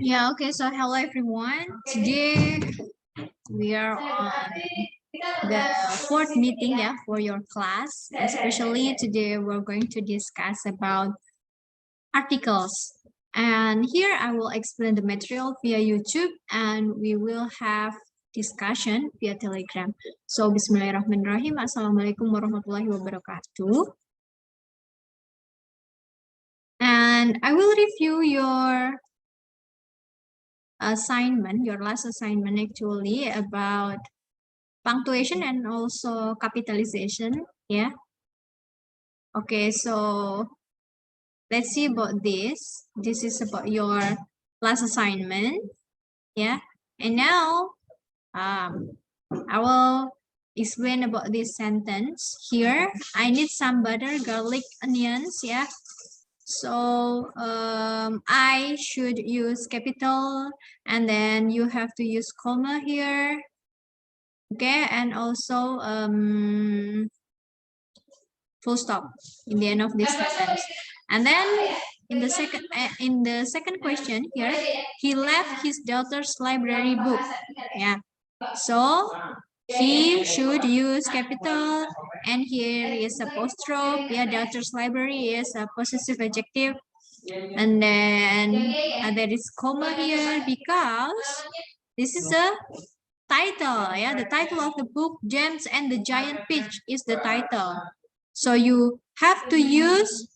Yeah, okay, so hello everyone. Today we are on the fourth meeting, yeah, for your class. Especially today we're going to discuss about articles. And here I will explain the material via YouTube and we will have discussion via Telegram. So bismillahirrahmanirrahim. Assalamualaikum warahmatullahi wabarakatuh. And I will review your assignment, your last assignment actually, about punctuation and also capitalization. Yeah. Okay, so let's see about this. This is about your last assignment. Yeah. And now I will explain about this sentence. Here, I need some butter, garlic, onions. Yeah. So I should use capital, and then you have to use comma here. Okay, and also full stop in the end of this sentence. And then in the second question here, he left his daughter's library book. Yeah. So he should use capital, and here is apostrophe. Yeah, daughter's library is a possessive adjective. And then there is comma here because this is a title. Yeah, the title of the book, James and the Giant Peach, is the title. So you have to use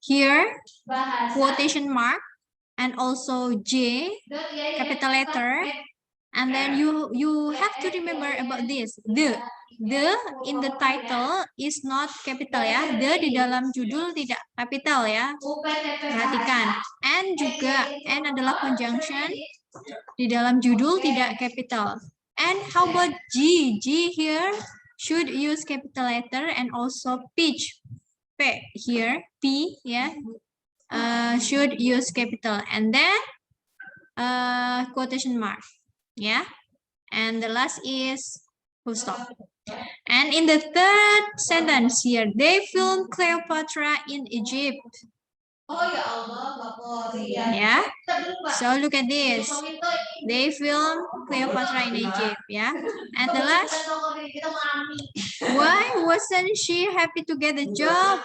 here quotation mark and also J, capital letter. And then you have to remember about this. The in the title is not capital ya. The di dalam judul tidak capital ya. Perhatikan. And juga N adalah conjunction. Di dalam judul tidak capital. And how about G? G here should use capital letter and also peach. P here, P ya. Should use capital. And then quotation mark. Yeah, and the last is full stop. And in the third sentence here, they filmed Cleopatra in Egypt. Yeah, so look at this. They filmed Cleopatra in Egypt. Yeah, and the last, why wasn't she happy to get a job?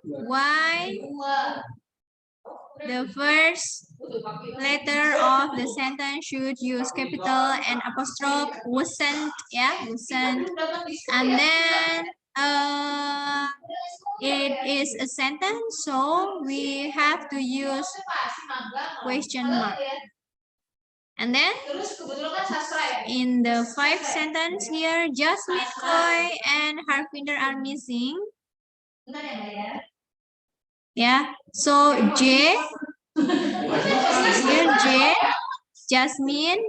Why? The first letter of the sentence should use capital and apostrophe. Wasn't, yeah, wasn't. And then it is a sentence, so we have to use question mark. And then in the fifth sentence here, Jasmine, Chloe, and Harpinder are missing. Yeah, so J, here J, Jasmine,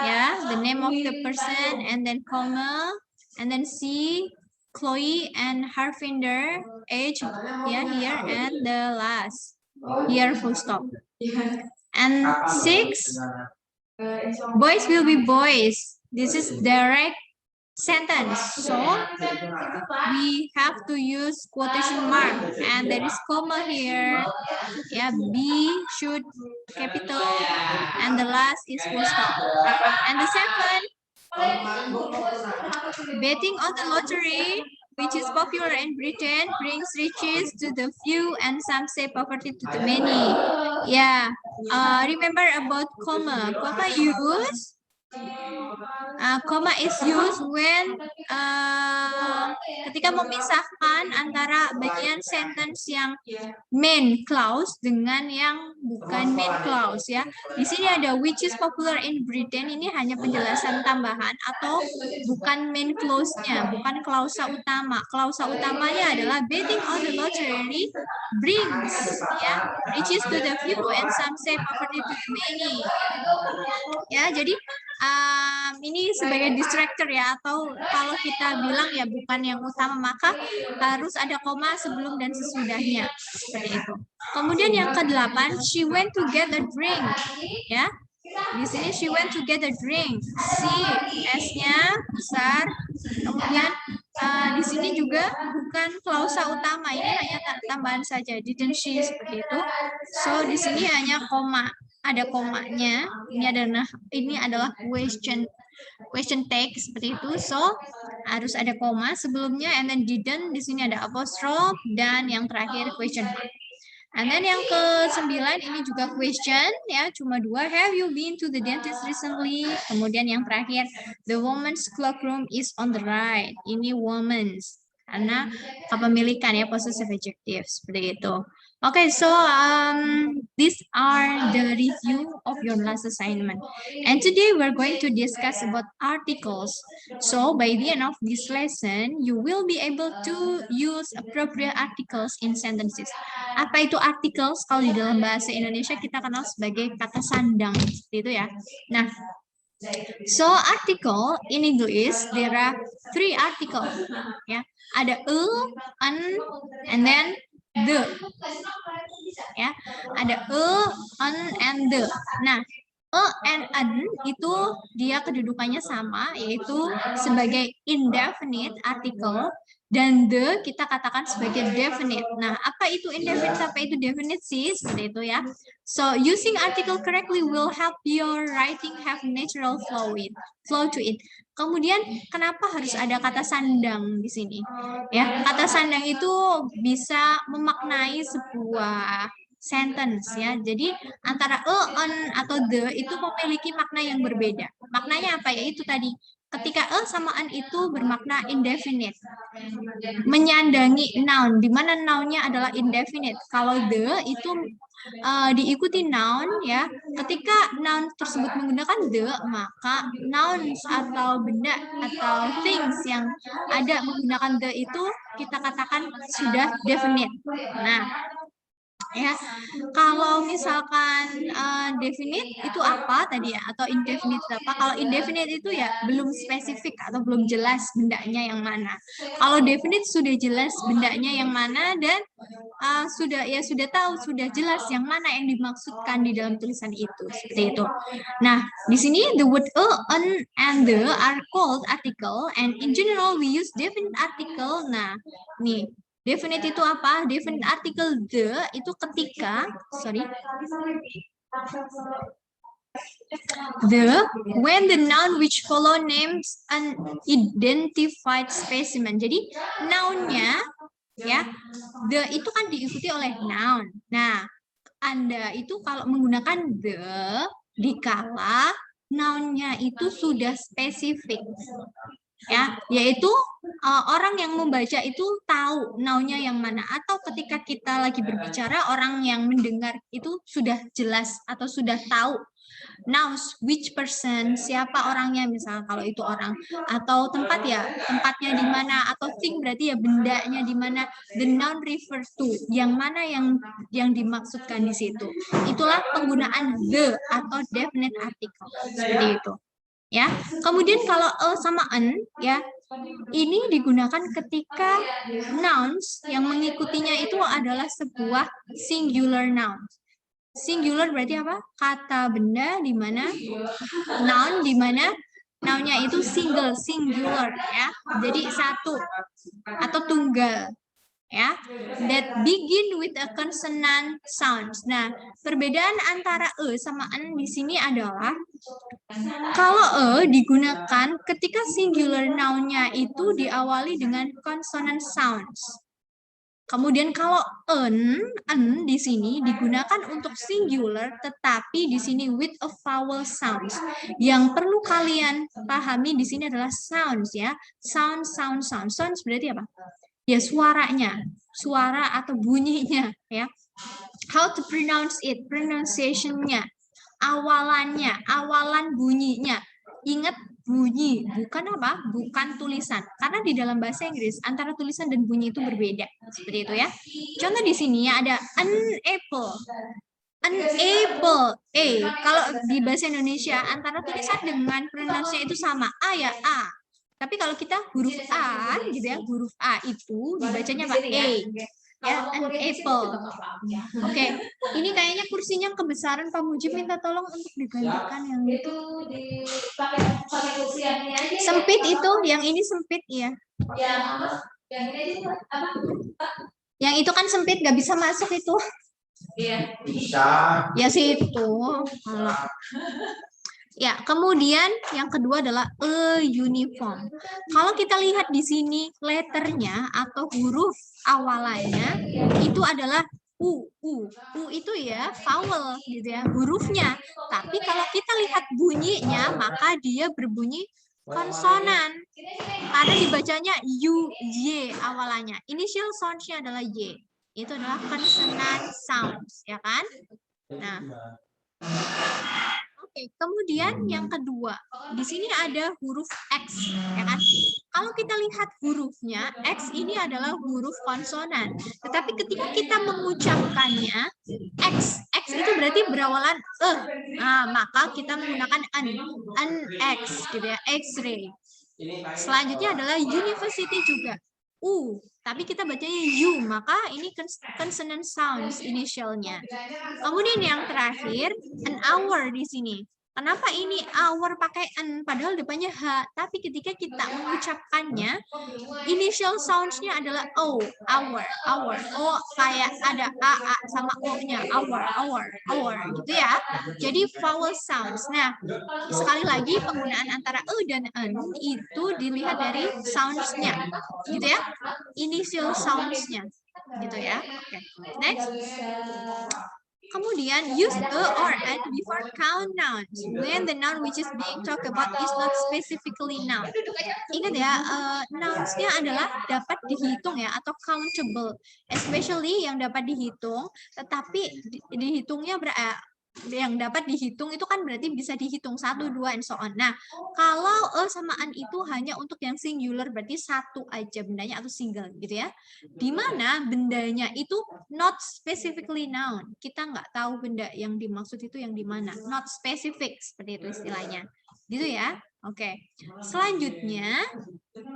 yeah, the name of the person, and then comma, and then C, Chloe, and Harvinder, H, yeah, here, and the last, here full stop. And 6, boys will be boys. This is direct sentence, so we have to use quotation mark, and there is comma here. Yeah, B should capital, and the last is full stop. And the 7, betting on the lottery, which is popular in Britain, brings riches to the few, and some say poverty to the many. Yeah, remember about comma. Comma is used when ketika memisahkan antara bagian sentence yang main clause dengan yang bukan main clause ya. Di sini ada which is popular in Britain, ini hanya penjelasan tambahan atau bukan main clause-nya, bukan klausa utama. Klausa utamanya adalah betting on the lottery brings ya riches to the few and some say poverty to the many. Ya, jadi ini sebagai distractor ya, atau kalau kita bilang ya bukan yang utama, maka harus ada koma sebelum dan sesudahnya, seperti itu. Kemudian yang ke-8, she went to get a drink, ya. Di sini she went to get a drink, si S-nya besar. Kemudian di sini juga juga bukan klausa utama, ini hanya tambahan saja, didn't she seperti itu. So di sini hanya koma, ada komanya. Ini adalah question tag seperti itu. So harus ada koma sebelumnya, and then didn't, di sini ada apostrophe, dan yang terakhir question mark. And then yang ke-9 ini juga question ya, cuma 2. Have you been to the dentist recently? Kemudian yang terakhir, the woman's cloakroom is on the right. Ini woman's karena kepemilikan ya, possessive adjective seperti itu. Okay, so these are the review of your last assignment. And today we're going to discuss about articles. So by the end of this lesson, you will be able to use appropriate articles in sentences. Apa itu articles? Kalau di dalam bahasa Indonesia kita kenal sebagai kata sandang, seperti itu ya. Nah, so article in English there are 3 articles ya. Ada an, and then the. Ya, ada an, and the. Nah, and an itu dia kedudukannya sama, yaitu sebagai indefinite article, dan the kita katakan sebagai definite. Nah, apa itu indefinite, apa itu definite sih? Seperti itu ya. So, using article correctly will help your writing have natural flow to it. Kemudian, kenapa harus ada kata sandang di sini? Ya, kata sandang itu bisa memaknai sebuah sentence ya. Jadi antara an atau the itu memiliki makna yang berbeda. Maknanya apa ya? Itu tadi. Ketika sama an itu bermakna indefinite, menyandangi noun, di mana nounnya adalah indefinite. Kalau the itu diikuti noun ya. Ketika noun tersebut menggunakan the, maka nouns atau benda atau things yang ada menggunakan the itu kita katakan sudah definite. Nah, ya, kalau misalkan definite itu apa tadi ya, atau indefinite apa? Kalau indefinite itu ya belum spesifik atau belum jelas bendanya yang mana. Kalau definite sudah jelas bendanya yang mana, dan sudah tahu, sudah jelas yang mana yang dimaksudkan di dalam tulisan itu, seperti itu. Nah, di sini the word an, and the are called article, and in general we use definite article. Nah, nih. Definite itu apa? Definite article the itu ketika, when the noun which follow names an identified specimen. Jadi nounnya ya, the itu kan diikuti oleh noun. Nah, Anda itu kalau menggunakan the dikala nounnya itu sudah spesifik. Ya, yaitu orang yang membaca itu tahu nounnya yang mana, atau ketika kita lagi berbicara orang yang mendengar itu sudah jelas atau sudah tahu nouns, which person, siapa orangnya, misalnya kalau itu orang, atau tempat ya, tempatnya di mana, atau thing berarti ya bendanya di mana, the noun refer to, yang mana yang dimaksudkan di situ. Itulah penggunaan the atau definite article, seperti itu. Ya, kemudian kalau sama an ya, ini digunakan ketika nouns yang mengikutinya itu adalah sebuah singular noun. Singular berarti apa? Kata benda di mana noun di mana nounnya itu singular ya. Jadi satu atau tunggal ya, that begin with a consonant sounds. Nah, perbedaan antara sama an di sini adalah kalau digunakan ketika singular noun-nya itu diawali dengan consonant sounds. Kemudian kalau an di sini digunakan untuk singular, tetapi di sini with a vowel sounds. Yang perlu kalian pahami di sini adalah sounds ya. Sounds berarti apa? Ya, suaranya, suara atau bunyinya ya. How to pronounce it, pronunciation-nya, awalannya, awalan bunyinya. Ingat bunyi, bukan apa? Bukan tulisan. Karena di dalam bahasa Inggris antara tulisan dan bunyi itu berbeda. Seperti itu ya. Contoh di sini ya, ada an apple. Unable, kalau di bahasa Indonesia antara tulisan dengan pronunciation itu sama, a ya a. Tapi kalau kita huruf A gitu ya, huruf A itu dibacanya apa? Ya, an apple. Oke, ini kayaknya kursinya kebesaran, Pak Mujib minta tolong untuk digantikan yang itu. Sempit itu, yang ini sempit ya. Yang itu kan sempit, nggak bisa masuk itu. Bisa. Ya situ. Ya, kemudian yang kedua adalah a uniform. Kalau kita lihat di sini letternya atau huruf awalannya itu adalah U. U itu ya vowel gitu ya, hurufnya. Tapi kalau kita lihat bunyinya, maka dia berbunyi konsonan. Karena dibacanya U, Y awalannya. Initial sound-nya adalah Y. Itu adalah consonant sounds, ya kan? Nah, oke, kemudian yang kedua, di sini ada huruf X, ya kan? Kalau kita lihat hurufnya, X ini adalah huruf konsonan. Tetapi ketika kita mengucapkannya, X itu berarti berawalan e. Nah, maka kita menggunakan an X, gitu ya, X-ray. Selanjutnya adalah university juga. Tapi kita bacanya U, maka ini consonant sounds initialnya. Kemudian yang terakhir, an hour di sini. Kenapa ini hour pakai an, padahal depannya H, tapi ketika kita mengucapkannya, initial sounds-nya adalah O, hour. O kayak ada A sama O-nya, hour, gitu ya. Jadi vowel sounds. Nah, sekali lagi penggunaan antara E dan N itu dilihat dari sounds-nya, gitu ya. Initial sounds-nya, gitu ya. Oke, next. Kemudian, use a or an before count nouns when the noun which is being talked about is not specifically noun. Ingat ya, nouns-nya adalah dapat dihitung ya, atau countable. Especially yang dapat dihitung, tetapi dihitungnya yang dapat dihitung itu kan berarti bisa dihitung 1, 2, and so on. Nah, kalau sama an itu hanya untuk yang singular, berarti satu aja bendanya atau single gitu ya. Dimana bendanya itu not specifically noun. Kita nggak tahu benda yang dimaksud itu yang di mana. Not specific, seperti itu istilahnya. Gitu ya. Oke. Selanjutnya,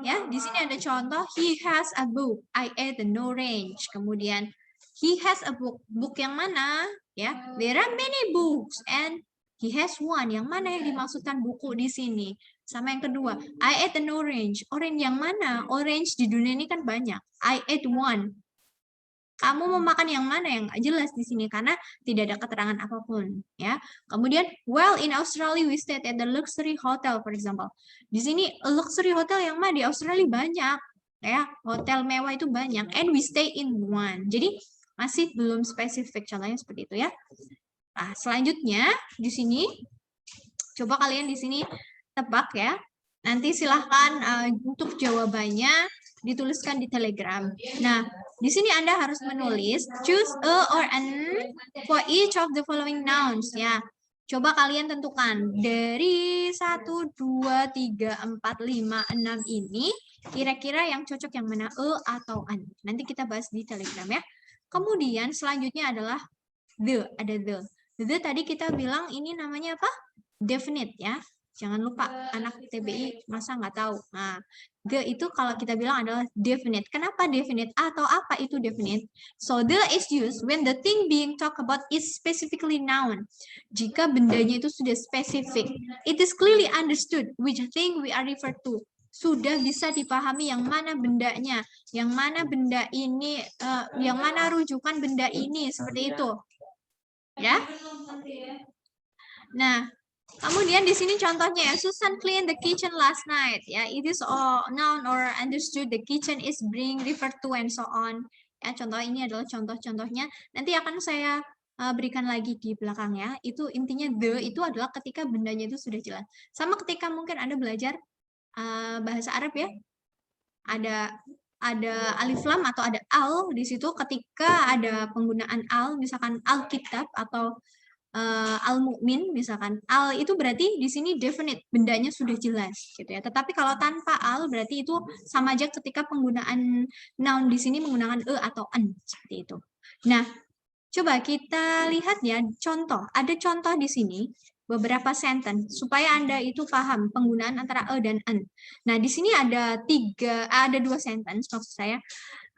ya di sini ada contoh. He has a book. I ate an orange. Kemudian, he has a book. Book yang mana? Ya, there are many books and he has one. Yang mana yang dimaksudkan buku di sini? Sama yang kedua, I ate an orange. Orange yang mana? Orange di dunia ini kan banyak. I ate one. Kamu mau makan yang mana? Yang nggak jelas di sini karena tidak ada keterangan apapun, ya. Kemudian, well, in Australia we stayed at the luxury hotel, for example. Di sini luxury hotel yang mana? Di Australia banyak, ya. Hotel mewah itu banyak. And we stay in one. Jadi masih belum spesifik, contohnya seperti itu ya. Nah, selanjutnya di sini coba kalian di sini tebak ya. Nanti silahkan untuk jawabannya dituliskan di Telegram. Nah, di sini Anda harus menulis choose a or an for each of the following nouns ya. Coba kalian tentukan dari 1, 2, 3, 4, 5, 6 ini kira-kira yang cocok yang mana, e atau an. Nanti kita bahas di Telegram ya. Kemudian selanjutnya adalah the, ada the. The tadi kita bilang ini namanya apa? Definite ya. Jangan lupa, anak TBI masa nggak tahu. Nah, the itu kalau kita bilang adalah definite. Kenapa definite? Atau apa itu definite? So, the is used when the thing being talked about is specifically noun. Jika bendanya itu sudah spesifik. It is clearly understood which thing we are referred to. Sudah bisa dipahami yang mana bendanya, yang mana benda ini, yang mana rujukan benda ini, seperti itu. Ya. Nah, kemudian di sini contohnya ya, Susan cleaned the kitchen last night. Ya, it is all noun or understood the kitchen is being referred to and so on. Ya, contoh ini adalah contoh-contohnya. Nanti akan saya berikan lagi di belakang ya. Itu intinya the itu adalah ketika bendanya itu sudah jelas. Sama ketika mungkin Anda belajar bahasa Arab ya. Ada alif lam atau ada al di situ ketika ada penggunaan al, misalkan Alkitab atau al-mu'min misalkan. Al itu berarti di sini definite, bendanya sudah jelas gitu ya. Tetapi kalau tanpa al berarti itu sama aja ketika penggunaan noun di sini menggunakan e atau an seperti itu. Nah, coba kita lihat ya contoh. Ada contoh di sini beberapa sentence supaya Anda itu paham penggunaan antara e dan an. Nah, di sini ada 2 sentence maksud saya.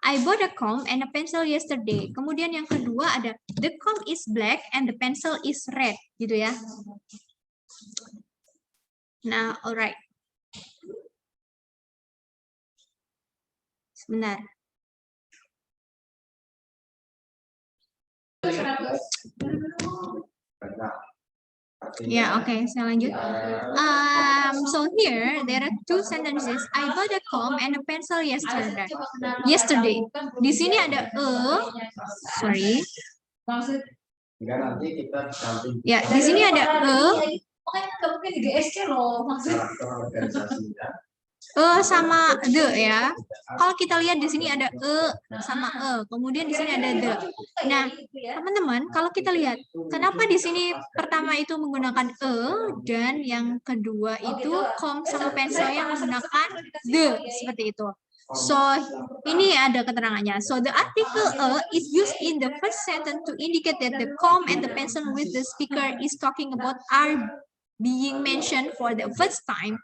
I bought a comb and a pencil yesterday. Kemudian yang kedua ada the comb is black and the pencil is red, gitu ya. Nah, alright. Sebentar. Ya, oke, saya lanjut. So here there are two sentences. I bought a comb and a pencil yesterday. Di sini ada sorry. Enggak, nanti kita samping Ya, di sini ada karakter organisasinya. Sama the ya. Kalau kita lihat di sini ada sama kemudian di sini ada the. Nah, teman-teman, kalau kita lihat kenapa di sini pertama itu menggunakan dan yang kedua itu comb sama pencil yang menggunakan the seperti itu. So, ini ada keterangannya. So, the article is used in the first sentence to indicate that the comb and the pencil with the speaker is talking about are being mentioned for the first time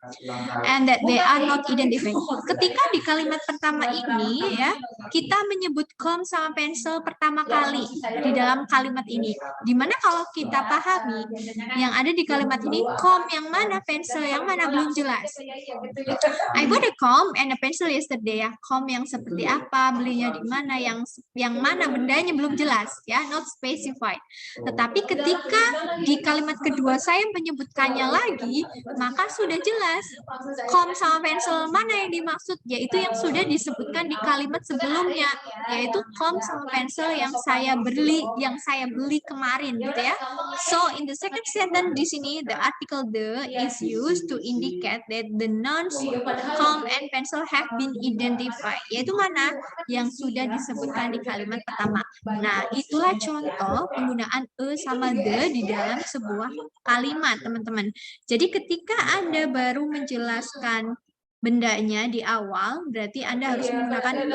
and that they are not identified. Ketika di kalimat pertama ini ya, kita menyebut comb sama pensil pertama kali di dalam kalimat ini. Dimana kalau kita pahami yang ada di kalimat ini comb yang mana, pensil yang mana belum jelas. I bought a comb and a pencil yesterday ya. Comb yang seperti apa, belinya di mana, yang mana bendanya belum jelas ya, not specified. Tetapi ketika di kalimat kedua saya menyebutkan lagi, maka sudah jelas comb sama pensil mana yang dimaksud, yaitu yang sudah disebutkan di kalimat sebelumnya, yaitu comb sama pensil yang saya beli kemarin gitu ya. So in the second sentence di sini the article the is used to indicate that the nouns comb and pencil have been identified, yaitu mana yang sudah disebutkan di kalimat pertama. Nah, itulah contoh penggunaan sama the di dalam sebuah kalimat, teman-teman. Jadi ketika Anda baru menjelaskan bendanya di awal, berarti Anda harus menggunakan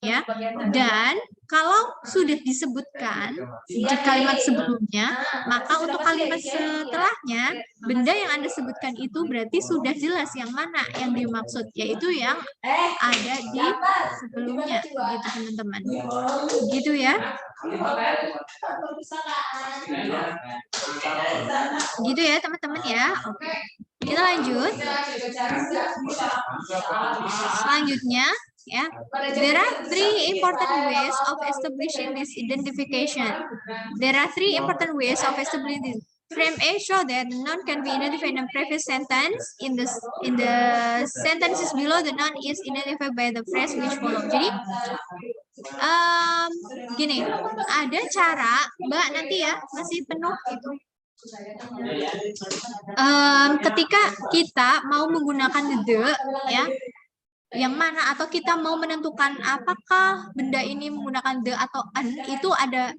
ya. Dan kalau sudah disebutkan di kalimat sebelumnya, maka untuk kalimat setelahnya, benda yang Anda sebutkan itu berarti sudah jelas yang mana yang dimaksud, yaitu yang ada di sebelumnya, gitu teman-teman. Gitu ya. Gitu ya teman-teman ya. Oke. Kita lanjut. Selanjutnya ya, there are three important ways of establishing this identification. There are three important ways of establishing this. Frame A show that the noun can be identified in the previous sentence. In the sentences below, the noun is identified by the phrase which follow. Jadi gini, ada cara, Mbak, nanti ya masih penuh itu. Ketika kita mau menggunakan the ya, yang mana atau kita mau menentukan apakah benda ini menggunakan the atau an, itu ada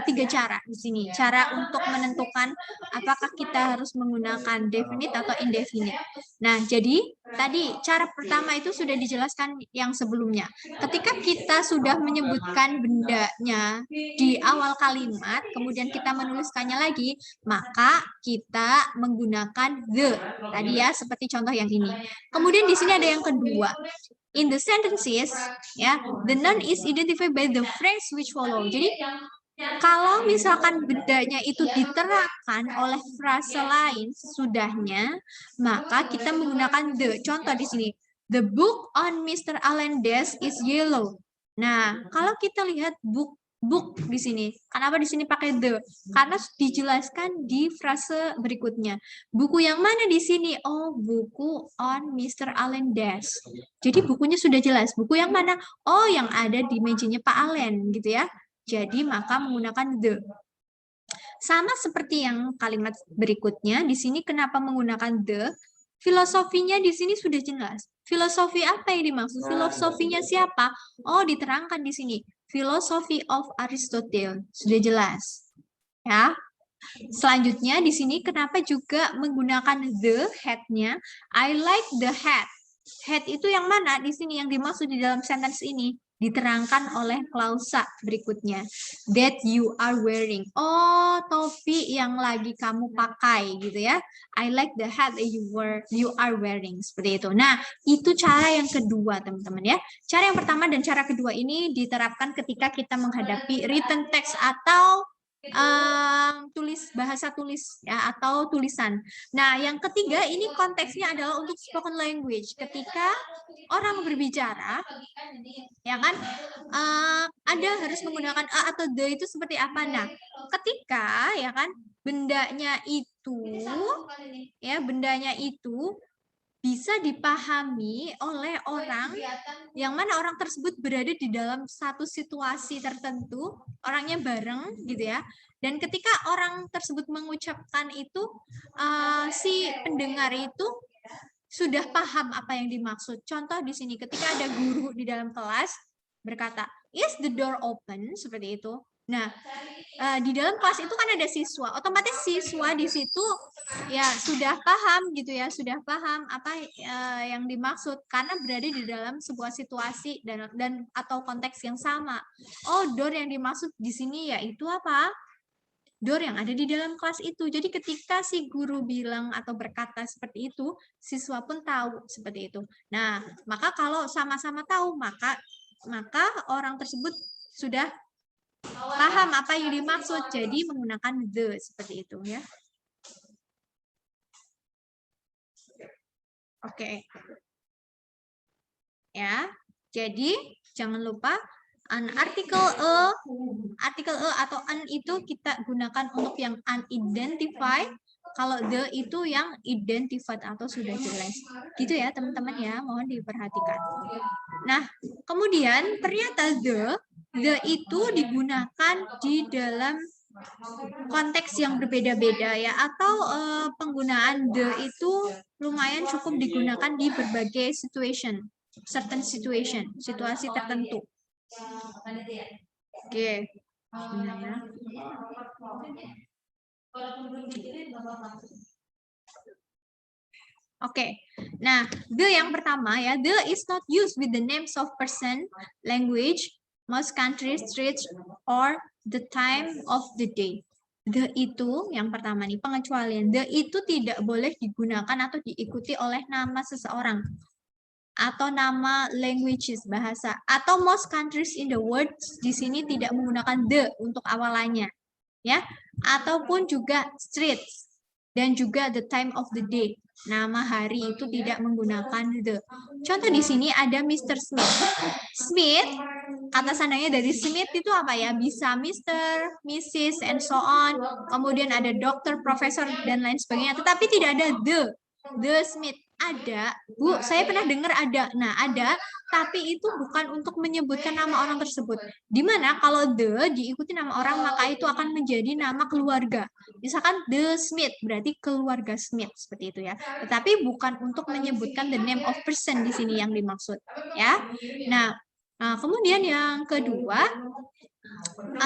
3 cara di sini. Cara untuk menentukan apakah kita harus menggunakan definite atau indefinite. Nah, jadi tadi cara pertama itu sudah dijelaskan yang sebelumnya. Ketika kita sudah menyebutkan bendanya di awal kalimat, kemudian kita menuliskannya lagi, maka kita menggunakan the. Tadi ya, seperti contoh yang ini. Kemudian di sini ada yang kedua. In the sentences, ya, the noun is identified by the phrase which follow. Jadi, kalau misalkan bendanya itu diterangkan oleh frase lain sesudahnya, maka kita menggunakan the. Contoh di sini, the book on Mr. Allen's desk is yellow. Nah, kalau kita lihat book di sini, kenapa di sini pakai the? Karena dijelaskan di frase berikutnya. Buku yang mana di sini? Oh, buku on Mr. Allen's desk. Jadi bukunya sudah jelas. Buku yang mana? Oh, yang ada di mejanya Pak Allen, gitu ya. Jadi maka menggunakan the. Sama seperti yang kalimat berikutnya, di sini kenapa menggunakan the? Filosofinya di sini sudah jelas. Filosofi apa yang dimaksud? Filosofinya siapa? Oh, diterangkan di sini. Philosophy of Aristotle. Sudah jelas. Ya. Selanjutnya di sini kenapa juga menggunakan the hat-nya? I like the hat. Hat itu yang mana? Di sini yang dimaksud di dalam sentence ini. Diterangkan oleh klausa berikutnya. That you are wearing. Oh, topi yang lagi kamu pakai gitu ya. I like the hat that you are wearing. Seperti itu. Nah, itu cara yang kedua, teman-teman ya. Cara yang pertama dan cara kedua ini diterapkan ketika kita menghadapi written text atau bahasa tulis ya atau tulisan. Nah, yang ketiga ini konteksnya adalah untuk spoken language. Ketika orang berbicara, ya kan, Anda harus menggunakan a atau the itu seperti apa? Nah, ketika ya kan bendanya itu bisa dipahami oleh orang yang mana orang tersebut berada di dalam satu situasi tertentu, orangnya bareng gitu ya. Dan ketika orang tersebut mengucapkan itu, si pendengar itu sudah paham apa yang dimaksud. Contoh di sini, ketika ada guru di dalam kelas berkata, "Is the door open?" Seperti itu. Nah, di dalam kelas itu kan ada siswa. Otomatis siswa di situ ya sudah paham gitu ya, sudah paham apa yang dimaksud karena berada di dalam sebuah situasi dan atau konteks yang sama. Oh, door yang dimaksud di sini yaitu apa? Door yang ada di dalam kelas itu. Jadi ketika si guru bilang atau berkata seperti itu, siswa pun tahu seperti itu. Nah, maka kalau sama-sama tahu, maka orang tersebut sudah paham apa yang dimaksud. Jadi menggunakan the seperti itu ya. Oke. Ya. Jadi jangan lupa artikel e atau an itu kita gunakan untuk yang unidentified. Kalau the itu yang identified atau sudah jelas. Gitu ya, teman-teman ya, mohon diperhatikan. Nah, kemudian ternyata the itu digunakan di dalam konteks yang berbeda-beda ya, atau penggunaan the itu lumayan cukup digunakan di berbagai certain situation, situasi tertentu. Oke. Oke, nah the yang pertama ya, the is not used with the names of person, language, most countries, streets, or the time of the day. The itu yang pertama nih, pengecualian. The itu tidak boleh digunakan atau diikuti oleh nama seseorang atau nama languages, bahasa, atau most countries in the world. Di sini tidak menggunakan the untuk awalannya ya, ataupun juga streets dan juga the time of the day. Nama hari itu tidak menggunakan the. Contoh di sini ada Mr. Smith. Smith, kata sandangnya dari Smith itu apa ya? Bisa Mr., Mrs., and so on. Kemudian ada dokter, profesor, dan lain sebagainya. Tetapi tidak ada the Smith. Ada, Bu, saya pernah dengar ada. Nah, ada, tapi itu bukan untuk menyebutkan nama orang tersebut. Dimana kalau the diikuti nama orang, maka itu akan menjadi nama keluarga. Misalkan the Smith, berarti keluarga Smith, seperti itu ya. Tetapi bukan untuk menyebutkan the name of person di sini yang dimaksud. Ya. Nah, kemudian yang kedua,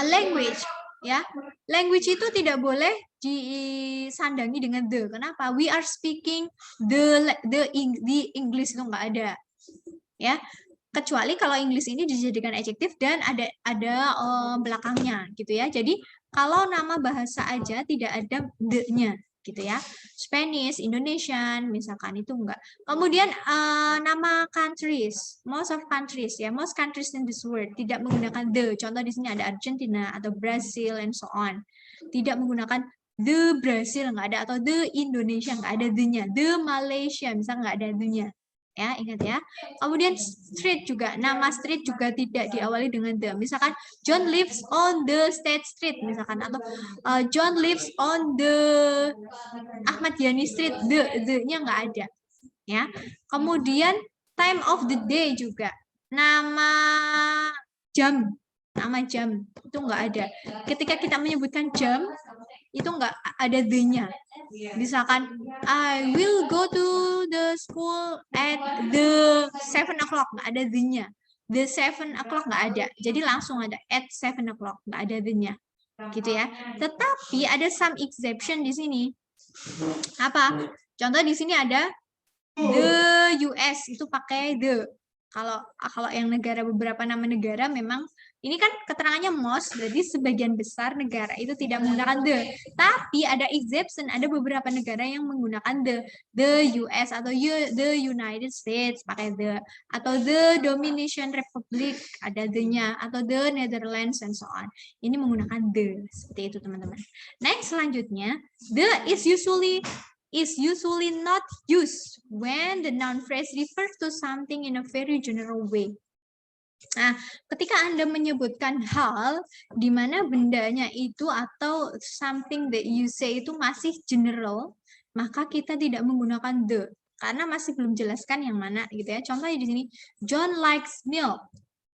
language. Ya, language itu tidak boleh disandangi dengan the. Kenapa? We are speaking the English itu nggak ada. Ya, kecuali kalau English ini dijadikan adjektif dan ada belakangnya gitu ya. Jadi kalau nama bahasa aja tidak ada the-nya gitu ya. Spanish, Indonesian misalkan itu enggak. Kemudian nama countries, most countries in this world tidak menggunakan the. Contoh di sini ada Argentina atau Brazil and so on. Tidak menggunakan the Brazil enggak ada, atau the Indonesia enggak ada the-nya. The Malaysia misalnya enggak ada the-nya. Ya, ingat ya. Kemudian street juga, nama street juga tidak diawali dengan the. Misalkan John lives on the State Street misalkan, atau John lives on the Ahmad Yani Street, the-nya nggak ada. Ya. Kemudian time of the day juga, nama jam itu nggak ada. Ketika kita menyebutkan jam itu nggak ada the-nya. Misalkan I will go to the school at the 7 o'clock, nggak ada the-nya. The 7 o'clock nggak ada. Jadi langsung ada at 7 o'clock, nggak ada the-nya. Gitu ya. Tetapi ada some exception di sini. Apa? Contoh di sini ada the US itu pakai the. Kalau yang negara, beberapa nama negara memang ini kan keterangannya most, berarti sebagian besar negara itu tidak menggunakan the. Tapi ada exception, ada beberapa negara yang menggunakan the US atau the United States pakai the, atau the Dominican Republic ada the-nya, atau the Netherlands and so on. Ini menggunakan the, seperti itu teman-teman. Next, selanjutnya, the is usually not used when the noun phrase refers to something in a very general way. Nah, ketika Anda menyebutkan hal di mana bendanya itu atau something that you say itu masih general, maka kita tidak menggunakan the karena masih belum jelaskan yang mana gitu ya. Contohnya di sini John likes milk.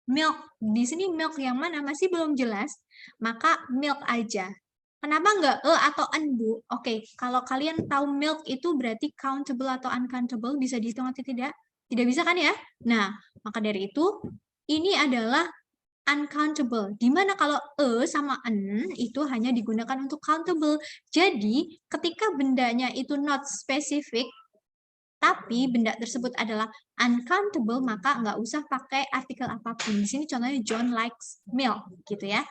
Milk di sini milk yang mana masih belum jelas, maka milk aja. Kenapa enggak atau an, Bu? Oke, kalau kalian tahu milk itu berarti countable atau uncountable, bisa dihitung atau tidak? Tidak bisa kan ya? Nah, maka dari itu, ini adalah uncountable. Dimana kalau sama an itu hanya digunakan untuk countable. Jadi, ketika bendanya itu not specific, tapi benda tersebut adalah uncountable, maka nggak usah pakai artikel apapun. Di sini contohnya John likes milk, gitu ya.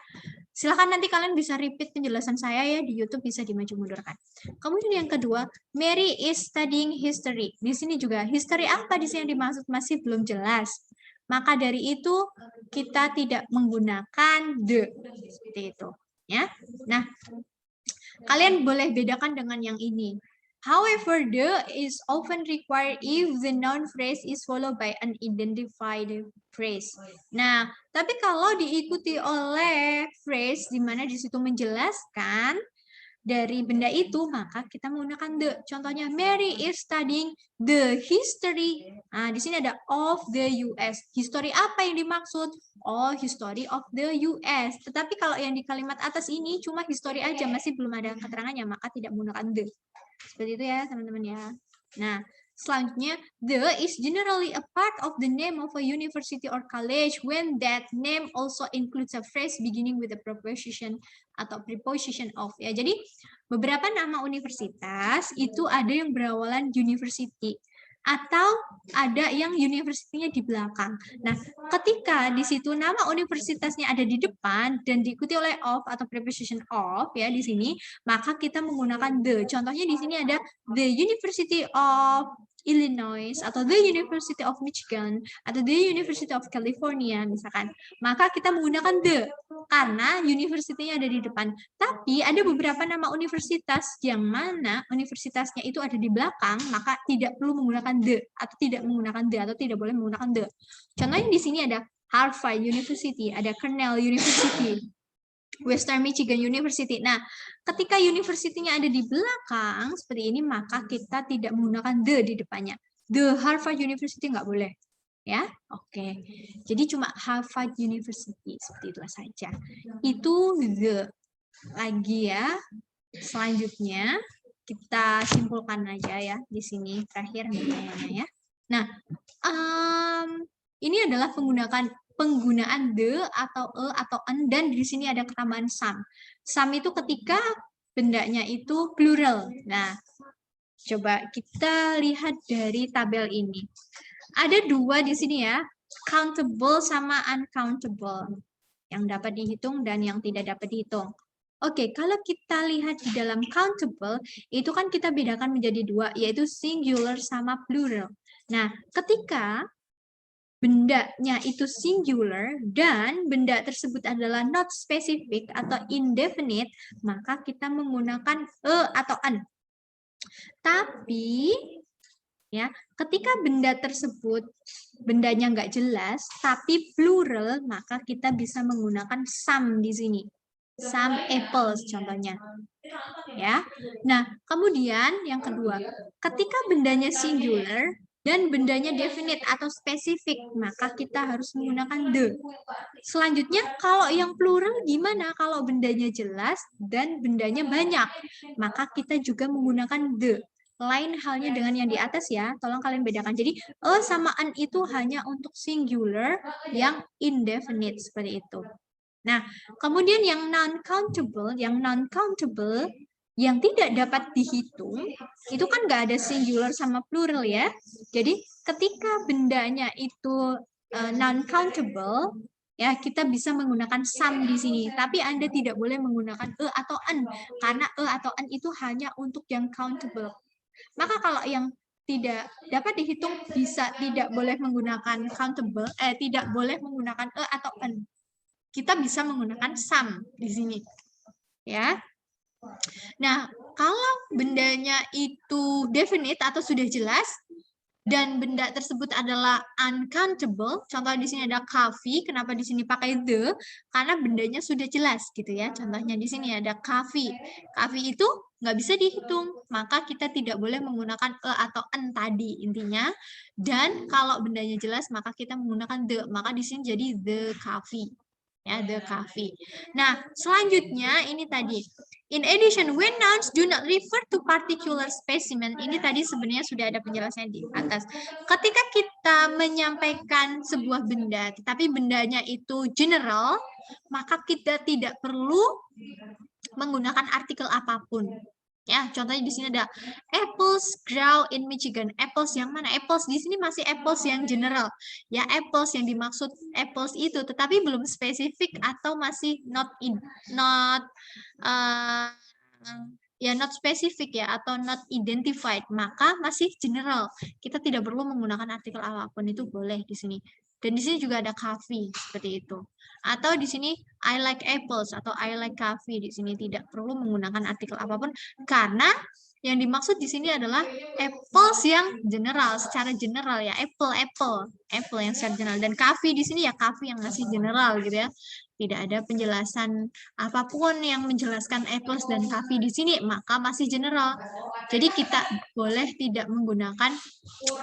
Silahkan nanti kalian bisa repeat penjelasan saya ya di YouTube, bisa dimaju mundurkan. Kemudian yang kedua, Mary is studying history. Di sini juga history apa di sini dimaksud masih belum jelas. Maka dari itu kita tidak menggunakan the, seperti itu, ya. Nah, kalian boleh bedakan dengan yang ini. However, the is often required if the noun phrase is followed by an identified phrase. Nah, tapi kalau diikuti oleh phrase di mana di situ menjelaskan dari benda itu, maka kita menggunakan the. Contohnya, Mary is studying the history. Nah, di sini ada of the US. History apa yang dimaksud? Oh, history of the US. Tetapi kalau yang di kalimat atas ini cuma history aja, masih belum ada keterangannya, maka tidak menggunakan the. Seperti itu ya, teman-teman ya. Nah, selanjutnya, the is generally a part of the name of a university or college when that name also includes a phrase beginning with a preposition atau preposition of. Ya, jadi beberapa nama universitas itu ada yang berawalan university atau ada yang universitinya di belakang. Nah, ketika di situ nama universitasnya ada di depan dan diikuti oleh of atau preposition of ya di sini, maka kita menggunakan the. Contohnya di sini ada the University of Illinois atau the University of Michigan atau the University of California misalkan. Maka kita menggunakan the karena universitinya ada di depan. Tapi ada beberapa nama universitas yang mana universitasnya itu ada di belakang, maka tidak perlu menggunakan the atau tidak menggunakan the atau tidak boleh menggunakan the. Contohnya di sini ada Harvard University, ada Cornell University, Western Michigan University. Nah, ketika universitinya ada di belakang seperti ini, maka kita tidak menggunakan the di depannya. The Harvard University nggak boleh. Ya, oke. Jadi cuma Harvard University, seperti itu saja. Itu the. Lagi ya. Selanjutnya, kita simpulkan aja ya di sini. Terakhir nih ya. Nah, ini adalah penggunaan the atau atau an, dan di sini ada ketambahan some. Some itu ketika bendanya itu plural. Nah, coba kita lihat dari tabel ini. Ada dua di sini ya, countable sama uncountable. Yang dapat dihitung dan yang tidak dapat dihitung. Oke, kalau kita lihat di dalam countable, itu kan kita bedakan menjadi dua, yaitu singular sama plural. Nah, ketika bendanya itu singular dan benda tersebut adalah not specific atau indefinite, maka kita menggunakan atau an. Tapi ya, ketika benda tersebut bendanya nggak jelas tapi plural, maka kita bisa menggunakan some di sini. Some apples contohnya. Ya. Nah, kemudian yang kedua, ketika bendanya singular dan bendanya definite atau spesifik, maka kita harus menggunakan the. Selanjutnya, kalau yang plural gimana? Kalau bendanya jelas dan bendanya banyak, maka kita juga menggunakan the. Lain halnya dengan yang di atas ya, tolong kalian bedakan. Jadi, sama an itu hanya untuk singular yang indefinite, seperti itu. Nah, kemudian yang non-countable, yang tidak dapat dihitung, itu kan nggak ada singular sama plural ya. Jadi ketika bendanya itu non-countable, ya kita bisa menggunakan some di sini. Tapi Anda tidak boleh menggunakan atau an, karena atau an itu hanya untuk yang countable. Maka kalau yang tidak dapat dihitung bisa tidak boleh menggunakan countable, tidak boleh menggunakan atau an. Kita bisa menggunakan some di sini. Ya. Nah, kalau bendanya itu definite atau sudah jelas dan benda tersebut adalah uncountable, contoh di sini ada coffee, kenapa di sini pakai the? Karena bendanya sudah jelas gitu ya. Contohnya di sini ada coffee. Coffee itu nggak bisa dihitung, maka kita tidak boleh menggunakan atau an tadi intinya. Dan kalau bendanya jelas, maka kita menggunakan the. Maka di sini jadi the coffee. Ya, the coffee. Nah, selanjutnya ini tadi. In addition, when nouns do not refer to particular specimen, ini tadi sebenarnya sudah ada penjelasannya di atas. Ketika kita menyampaikan sebuah benda, tetapi bendanya itu general, maka kita tidak perlu menggunakan artikel apapun. Ya, contohnya di sini ada apples grow in Michigan. Apples yang mana? Apples di sini masih apples yang general. Ya, apples yang dimaksud apples itu, tetapi belum spesifik atau masih not spesifik ya, atau not identified, maka masih general. Kita tidak perlu menggunakan artikel apapun, itu boleh di sini. Dan di sini juga ada coffee seperti itu. Atau di sini I like apples atau I like coffee, di sini tidak perlu menggunakan artikel apapun karena yang dimaksud di sini adalah apples yang general, secara general ya, apple yang secara general, dan coffee di sini ya coffee yang masih general gitu ya. Tidak ada penjelasan apapun yang menjelaskan apples dan coffee di sini, maka masih general. Jadi kita boleh tidak menggunakan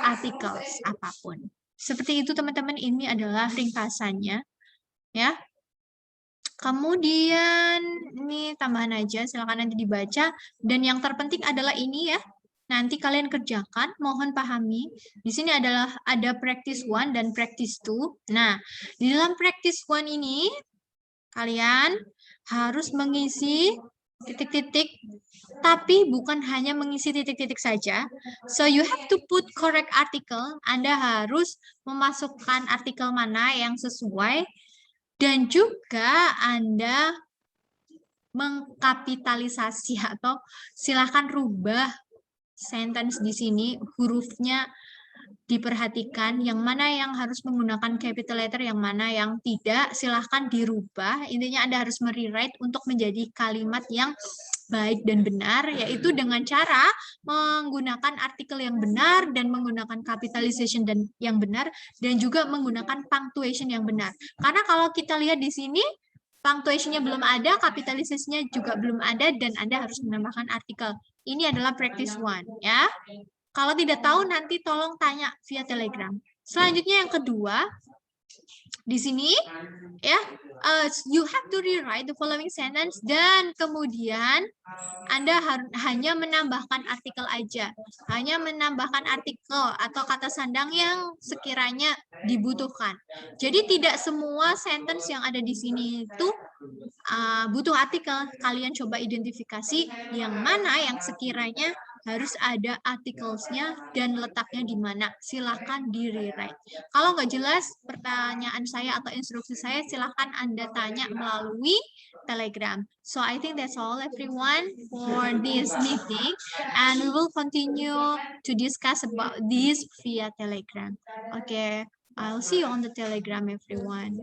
articles apapun. Seperti itu teman-teman, ini adalah ringkasannya ya. Kemudian ini tambahan aja, silakan nanti dibaca. Dan yang terpenting adalah ini ya. Nanti kalian kerjakan, mohon pahami. Di sini adalah ada practice 1 dan practice 2. Nah, di dalam practice 1 ini kalian harus mengisi titik-titik, tapi bukan hanya mengisi titik-titik saja. So you have to put correct article. Anda harus memasukkan artikel mana yang sesuai, dan juga Anda mengkapitalisasi atau silakan rubah sentence di sini, hurufnya diperhatikan yang mana yang harus menggunakan capital letter, yang mana yang tidak, silahkan dirubah. Intinya Anda harus merewrite untuk menjadi kalimat yang baik dan benar, yaitu dengan cara menggunakan artikel yang benar dan menggunakan capitalization dan yang benar, dan juga menggunakan punctuation yang benar. Karena kalau kita lihat di sini, punctuation-nya belum ada, kapitalisasinya juga belum ada, dan Anda harus menambahkan artikel. Ini adalah practice 1 ya. Kalau tidak tahu nanti tolong tanya via Telegram. Selanjutnya yang kedua, di sini ya, you have to rewrite the following sentence, dan kemudian Anda hanya menambahkan artikel aja. Hanya menambahkan artikel atau kata sandang yang sekiranya dibutuhkan. Jadi tidak semua sentence yang ada di sini itu butuh artikel. Kalian coba identifikasi yang mana yang sekiranya harus ada artikelnya dan letaknya di mana. Silahkan di-rewrite. Kalau nggak jelas pertanyaan saya atau instruksi saya, silahkan Anda tanya melalui Telegram. So I think that's all everyone for this meeting, and we will continue to discuss about this via Telegram. Okay, I'll see you on the Telegram, everyone.